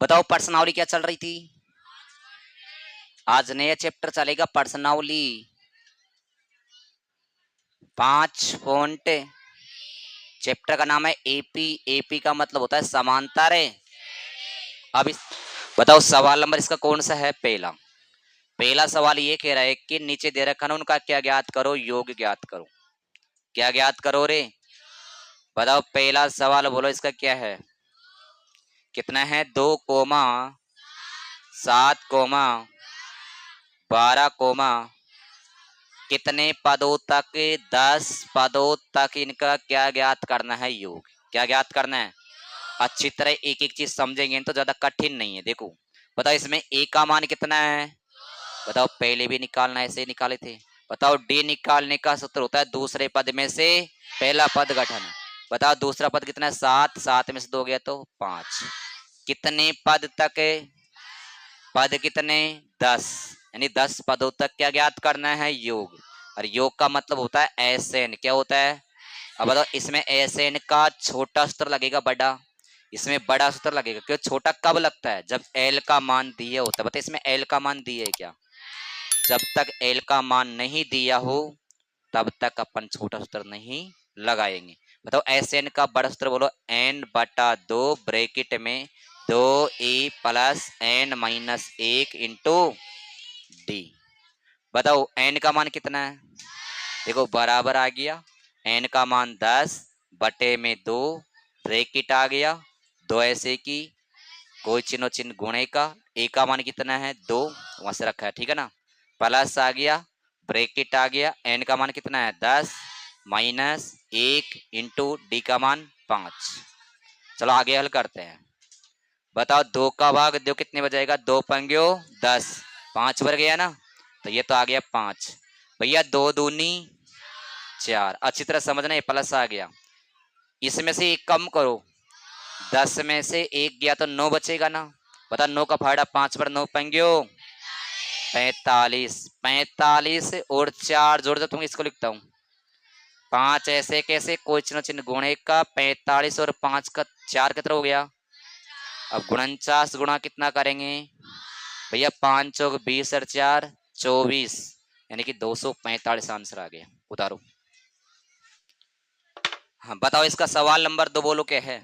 बताओ पर्सनावली क्या चल रही थी? आज नया चैप्टर चलेगा पर्सनावली। 5 चैप्टर का नाम है एपी। एपी का मतलब होता है समांतर है। अब इस बताओ सवाल नंबर इसका कौन सा है? पहला। पहला सवाल ये कह रहा है कि नीचे दे रखा ना उनका क्या ज्ञात करो, योग ज्ञात करो। क्या ज्ञात करो रे? बताओ पहला सवाल बोलो इसका क्या है? कितना है? 2,7,12, कितने पदों तक? 10 पदों तक इनका क्या ज्ञात करना है? योग। क्या ज्ञात करना है? अच्छी तरह एक एक चीज समझेंगे तो ज्यादा कठिन नहीं है। देखो बताओ इसमें ए का मान कितना है? बताओ पहले भी निकालना ऐसे ही निकाले थे। बताओ डी निकालने का सूत्र होता है दूसरे पद में से पहला पद घटाना। बताओ दूसरा पद कितना है? 7। 7 में से 2 गया तो 5। कितने पद तक? पद कितने? 10। यानी 10 पदों तक क्या ज्ञात करना है? योग। और योग का मतलब होता है एसएन। क्या होता है? अब बताओ इसमें एसएन का छोटा सूत्र लगेगा बड़ा, इसमें बड़ा सूत्र लगेगा। क्यों? छोटा कब लगता है? जब एल का मान दिया होता है। बताओ इसमें एल का मान दिया है क्या? जब तक एल का मान नहीं दिया हो तब तक अपन छोटा सूत्र नहीं लगाएंगे। बताओ एस एन का बड़ा सूत्र बोलो। n/2 ब्रैकेट में 2a plus n-1 into D. बताओ n का मान कितना है? देखो बराबर आ गया। n का मान 10 बटे में 2 ब्रैकेट आ गया। 2 ऐसे की कोई चिन्ह चिन्ह गुणे का। ए का मान कितना है? 2 वहां से रखा है, ठीक है ना। प्लस आ गया, ब्रैकेट आ गया। एन का मान कितना है? 10 माइनस 1 इंटू डी का मान 5। चलो आगे हल करते हैं। बताओ 2 का भाग दो कितने बजाएगा? 2 पंग्यो 10, 5 भर गया ना, तो ये तो आ गया 5। भैया 2 दूनी 4। अच्छी तरह समझना, ये प्लस आ गया। इसमें से एक कम करो, 10 में से 1 गया तो 9 बचेगा ना। बता 9 का फायदा 5 पर 9 पंग्यो 45। 45 और 4 जोड़ दो, तुम इसको लिखता हूँ 5। ऐसे कैसे? कोई चिन्ह चिन्ह गुणे का। 45 और 5 का 4 कितना हो गया? अब 49 गुणा कितना करेंगे भैया? 5 चौक 20 और 4 24, यानी कि 245 आंसर आ गया। उतारो। हाँ बताओ इसका सवाल नंबर 2 बोलो क्या है?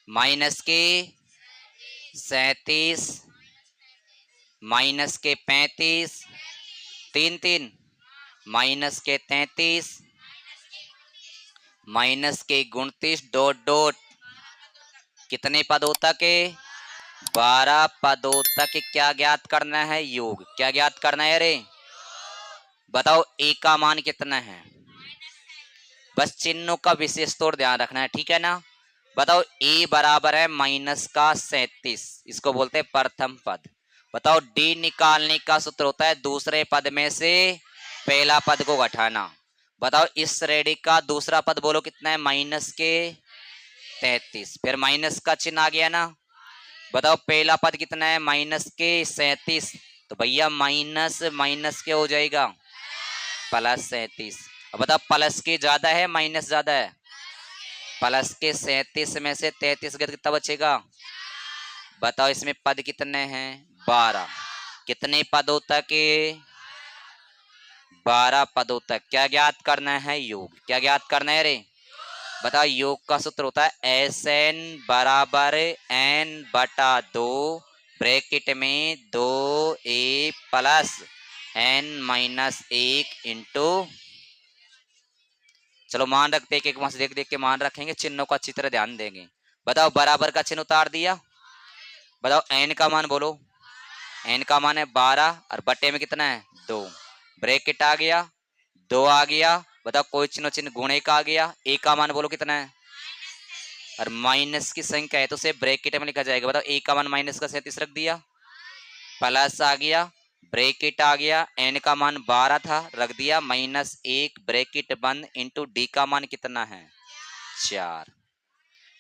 माइनस के 37, माइनस के 35, 3 3, माइनस के 33, माइनस के 29 डॉट डॉट कितने पदों तक? 12 पदों तक क्या ज्ञात करना है? योग। क्या ज्ञात करना है रे? बताओ ए का मान कितना है? बस चिन्हों का विशेष तौर ध्यान रखना है, ठीक है ना। बताओ ए बराबर है माइनस का 37, इसको बोलते हैं प्रथम पद। बताओ डी निकालने का सूत्र होता है दूसरे पद में से पहला पद को घटाना। बताओ इस श्रेणी का दूसरा पद बोलो कितना है? माइनस के 33। फिर माइनस का चिन्ह आ गया ना। बताओ पहला पद कितना है? माइनस के 37, तो भैया माइनस माइनस क्या हो जाएगा? प्लस 37। अब बताओ प्लस के ज्यादा है माइनस ज्यादा है? प्लस के 37 में से 33 गया तो कितना बचेगा? बताओ इसमें पद कितने हैं? 12। कितने पदों तक? 12 पदों तक क्या ज्ञात करना है? योग। क्या ज्ञात करना है रे? बताओ योग का सूत्र होता है एस एन बराबर n/2 ब्रैकेट में 2a प्लस n-1 इंटू। चलो मान रखते हैं, एक वहां से देख देख के मान रखेंगे, चिन्हों को अच्छी तरह ध्यान देंगे। बताओ बराबर का चिन्ह उतार दिया। बताओ n का मान बोलो। n का मान है 12 और बटे में कितना है? 2। ब्रैकेट आ गया, 2 आ गया। बताओ कोई चिन्ह चिन्ह गुणे का आ गया। ए का मान बोलो कितना है? और माइनस की संख्या है तो उसे ब्रैकेट में लिखा जाएगा। बताओ ए का मान माइनस का 37 रख दिया, प्लस आ गया, ब्रैकेट आ गया। एन का मान 12 था, रख दिया -1 ब्रैकेट बंद इंटू डी का मान कितना है? 4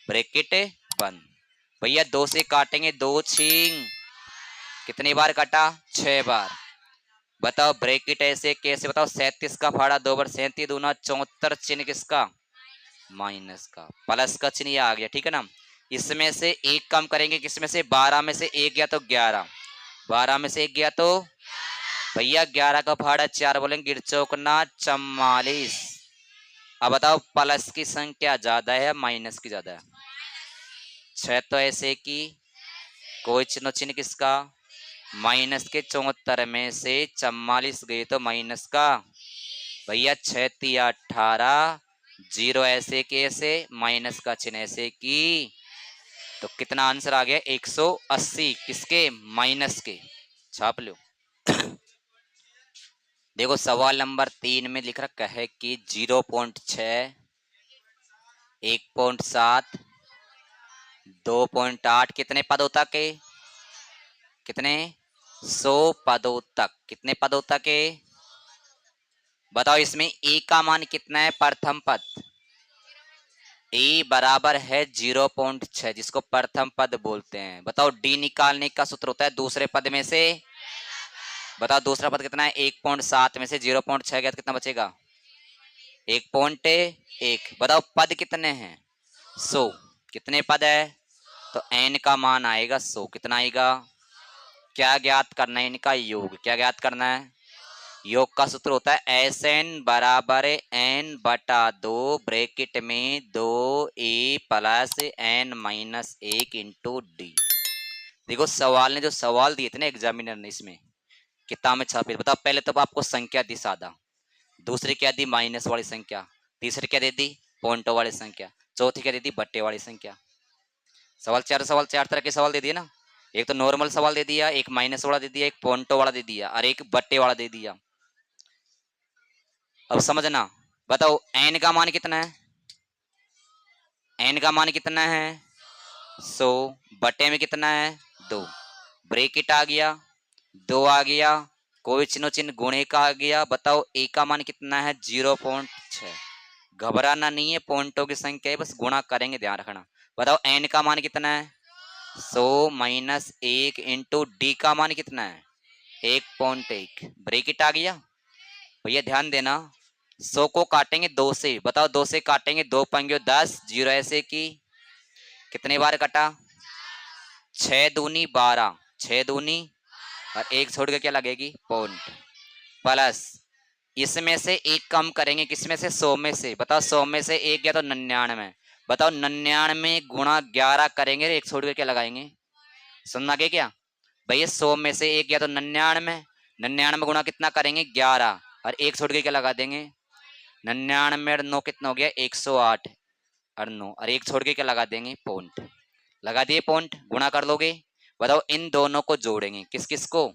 ब्रैकेट बंद। भैया 2 से काटेंगे, 2 छिंग कितनी बार काटा? 6 बार। बताओ ब्रैकेट ऐसे कैसे? बताओ 37 का फाड़ा 2 बार, 37 दूना 74, चिन्ह किसका? माइनस का। प्लस का चिन्ह आ गया, ठीक है ना। इसमें से एक कम करेंगे, किसमें से? 12 में से एक गया तो 11, 12 में से एक गया तो भैया 11 का भाड़ा 4 बोलेंगे, गिर चौकना 44। अब बताओ प्लस की संख्या ज्यादा है या माइनस की ज्यादा है? 6 तो ऐसे की कोई चिन्ह चिन्ह किसका? माइनस के। 74 में से 44 गए तो माइनस का भैया 6 तिया 18, 0 ऐसे कैसे, माइनस का चिन्ह ऐसे की, तो कितना आंसर आ गया? 180। किसके? माइनस के। छाप लो। देखो सवाल नंबर 3 में लिख रखा है कि 0.6, 1.7, 2.8 कितने पदों तक के? कितने? 100 पदों तक। कितने पदों तक के? बताओ इसमें ए का मान कितना है? प्रथम पद ए बराबर है 0.6, जिसको प्रथम पद बोलते हैं। बताओ डी निकालने का सूत्र होता है दूसरे पद में से। बताओ दूसरा पद कितना है? 1.7 में से 0.6 गया तो कितना बचेगा? 1.1। बताओ पद कितने हैं? 100। कितने पद है? तो n का मान आएगा 100। कितना आएगा? क्या ज्ञात करना है? इनका योग। क्या ज्ञात करना है? योग का सूत्र होता है एस एन बराबर n बटा 2 ब्रैकेट में 2a plus n minus 1 into D. देखो सवाल ने जो सवाल दिए थे ना एग्जामिनर ने, इसमें किताब में छापे। बताओ पहले तो आपको संख्या दी सादा, दूसरी क्या दी? माइनस वाली संख्या, तीसरी क्या दे दी? पॉइंटों वाली संख्या, चौथी क्या दे दी? बट्टे वाली संख्या। सवाल चार तरह के सवाल दे दिए ना। एक तो नॉर्मल सवाल दे दिया, एक माइनस वाला दे दिया, एक पॉइंटों वाला दे दिया और एक बट्टे वाला दे दिया। अब समझना। बताओ एन का मान कितना है? एन का मान कितना है? 100 बटे में कितना है? 2। ब्रेकेट आ गया, 2 आ गया, कोई चिन्ह चिन्ह गुणे का आ गया। बताओ ए का मान कितना है? 0.6। घबराना नहीं है, पॉइंटों की संख्या है, बस गुणा करेंगे, ध्यान रखना। बताओ एन का मान कितना है? 100 माइनस 1 इंटू डी का मान कितना है? 1.1। ब्रेकेट आ गया। भैया ध्यान देना, 100 को काटेंगे 2 से। बताओ 2 से काटेंगे, 2 पंगे 10, 0 ऐसे की कितने बार कटा? 6 दूनी 12, 6 दूनी और एक छोड़ के क्या लगेगी? पॉइंट। प्लस इसमें से एक कम करेंगे, किसमें से? 100 में से। बताओ 100 में से एक गया तो 99। बताओ 99 गुणा 11 करेंगे, एक छोड़ के क्या लगाएंगे? सुनना के क्या भैया? 100 में से एक गया तो 99, 99 गुणा कितना करेंगे? 11 और एक छोड़ के क्या लगा देंगे? 99 और 9 कितना हो गया? 108 और 9 और एक छोड़ के क्या लगा देंगे? पॉइंट। लगा दिए पॉइंट, गुणा कर लोगे। बताओ इन दोनों को जोड़ेंगे, किस किस को?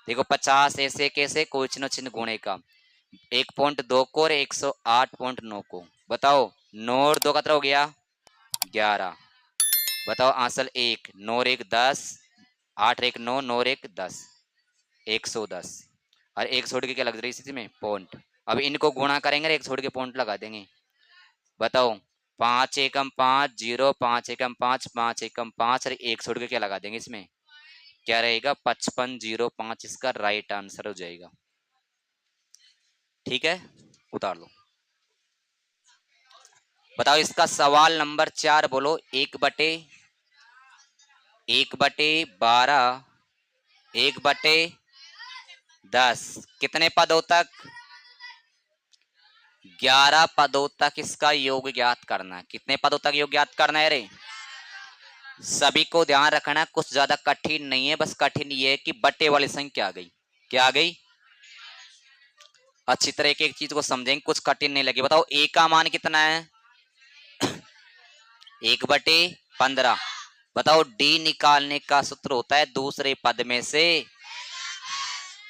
देखो 50 ऐसे कैसे, कोई चिन्ह चिन्ह गुणे का, 1.2 को और 108.9 को। बताओ 9 और 2 कितना हो गया? 11। बताओ आंसर 1, 9 और 1 10, 8 और 1 9, 9 और 1 10, 110 और एक छोड़ के क्या लग रही है इसमें? पॉइंट। अब इनको गुणा करेंगे, एक छोड़ के पॉइंट लगा देंगे। बताओ 5 एकम 5 0, 5 एकम 5, 5 एकम 5 और एक छोड़ के क्या लगा देंगे इसमें? क्या रहेगा? 5505 इसका राइट आंसर हो जाएगा। ठीक है, उतार लो। बताओ इसका सवाल नंबर 4 बोलो। 1/12, 1/10 कितने पदों तक? 11 पदों तक इसका योग ज्ञात करना है। कितने पदों तक योग ज्ञात करना है रे? सभी को ध्यान रखना, कुछ ज्यादा कठिन नहीं है, बस कठिन ये है कि बट्टे वाली संख्या आ गई। क्या आ गई? अच्छी तरह एक चीज को समझेंगे, कुछ कठिन नहीं लगे। बताओ ए का मान कितना है? 1/15। बताओ डी निकालने का सूत्र होता है दूसरे पद में से।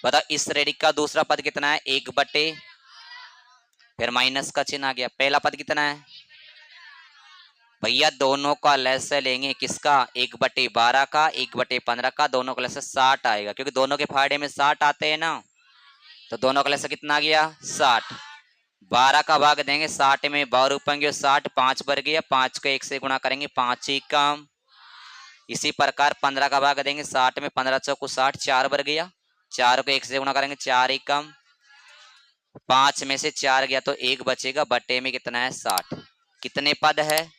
बताओ इस श्रेणी का दूसरा पद कितना है? 1/, फिर माइनस का चिन्ह आ गया। पहला पद कितना है? भैया दोनों का लसागु लेंगे, किसका? 1/12 का, 1/15 का, दोनों का लसागु 60 आएगा, क्योंकि दोनों के फायदे में 60 आते हैं ना। तो दोनों का लसागु कितना आ गया? 60। 12 का भाग देंगे 60 में, 12 पंगे 60, 5 बढ़ गया, 5 को 1 से गुणा करेंगे, 5 ही कम। इसी प्रकार 15 का भाग देंगे 60 में, 15 चौको 60, 4 बढ़ गया, 4 को 1 से गुणा करेंगे, 4 ही कम। 5 में से 4 गया तो 1 बचेगा, बटे में कितना है? 60। कितने पद है?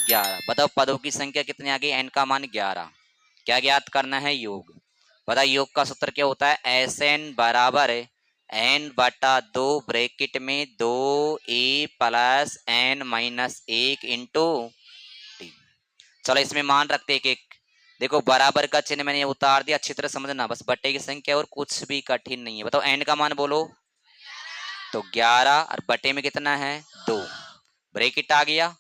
11। बताओ पदों की संख्या कितनी आ गई, n का मान 11। क्या ज्ञात करना है, योग। बताओ योग का सूत्र क्या होता है, एस एन बराबर n बटा 2 ब्रैकेट में 2a plus n minus 1 into T. चलो इसमें मान रखते एक एक। देखो बराबर का चिन्ह मैंने ये उतार दिया, अच्छी तरह समझना, बस बट्टे की संख्या और कुछ भी कठिन नहीं है। बताओ n का मान बोलो, तो 11 और बटे में कितना है 2, ब्रैकेट आ गया,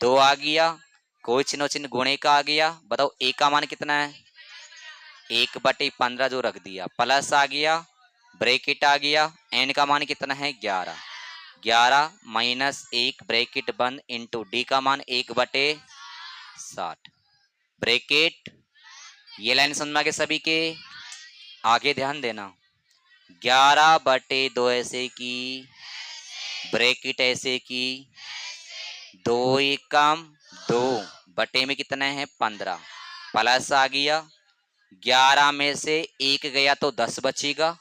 2 आ गया, कोई चिन्ह चिन्ह गुणे का आ गया। बताओ a का मान कितना है, 1/15 जो रख दिया, प्लस आ गया, ब्रैकेट आ गया, n का मान कितना है 11, 11 माइनस 1 ब्रैकेट बंद इंटू डी का मान 1/60 ब्रैकेट। ये लाइन समझ के सभी के आगे ध्यान देना, 11/2 ऐसे की, ब्रैकेट ऐसे की, 2 1 कम 2 बटे में कितना है 15, प्लस आ गया, 11 में से 1 गया तो 10 बचेगा,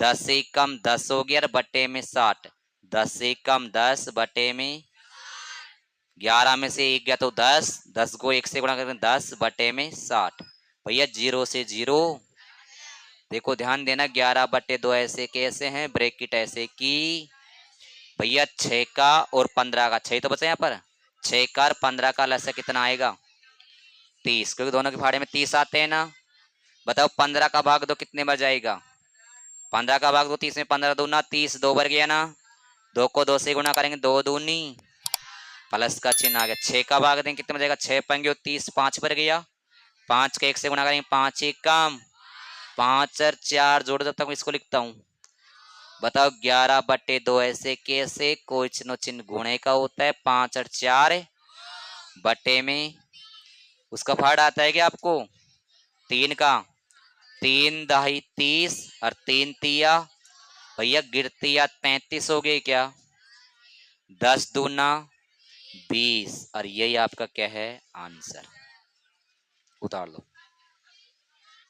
10 से कम 10 हो गया, बटे में 60, 10 से कम 10 बटे में, 11 में से 1 गया तो 10, 10 को 1 से गुणा करके 10 बटे में 60। भैया 0 से 0, देखो ध्यान देना, 11/2 ऐसे कैसे हैं, ब्रैकेट ऐसे की, भैया 6 का और 15 का, 6 तो बचा यहाँ पर, 6 का और 15 का लसा कितना आएगा 30, क्योंकि दोनों के फाड़े में 30 आते हैं ना। बताओ 15 का भाग दो कितने बार जाएगा, 15 का भाग दो 30 में, 15 दूना 30, 2 बार गया ना, 2 को 2 से गुणा करेंगे, 2 दूनी, प्लस का चिन्ह आ गया, 6 का भाग देंगे कितने बचेगा, 6 पंगे 30, 5 पर गया, 5 का 1 से गुणा करेंगे, 5 1 कम 5 और 4 जोड़, जब तक मैं इसको लिखता हूँ। बताओ 11/2 ऐसे कैसे, कोई चिन्ह चिन्ह गुणे का होता है, 5 और 4 बटे में, उसका फाड़ आता है क्या आपको 3 का, 3 दही 30 और 3 तिया, भैया गिरती या 35 हो गई क्या, 10 दूना 20, और यही आपका क्या है आंसर, उतार लो।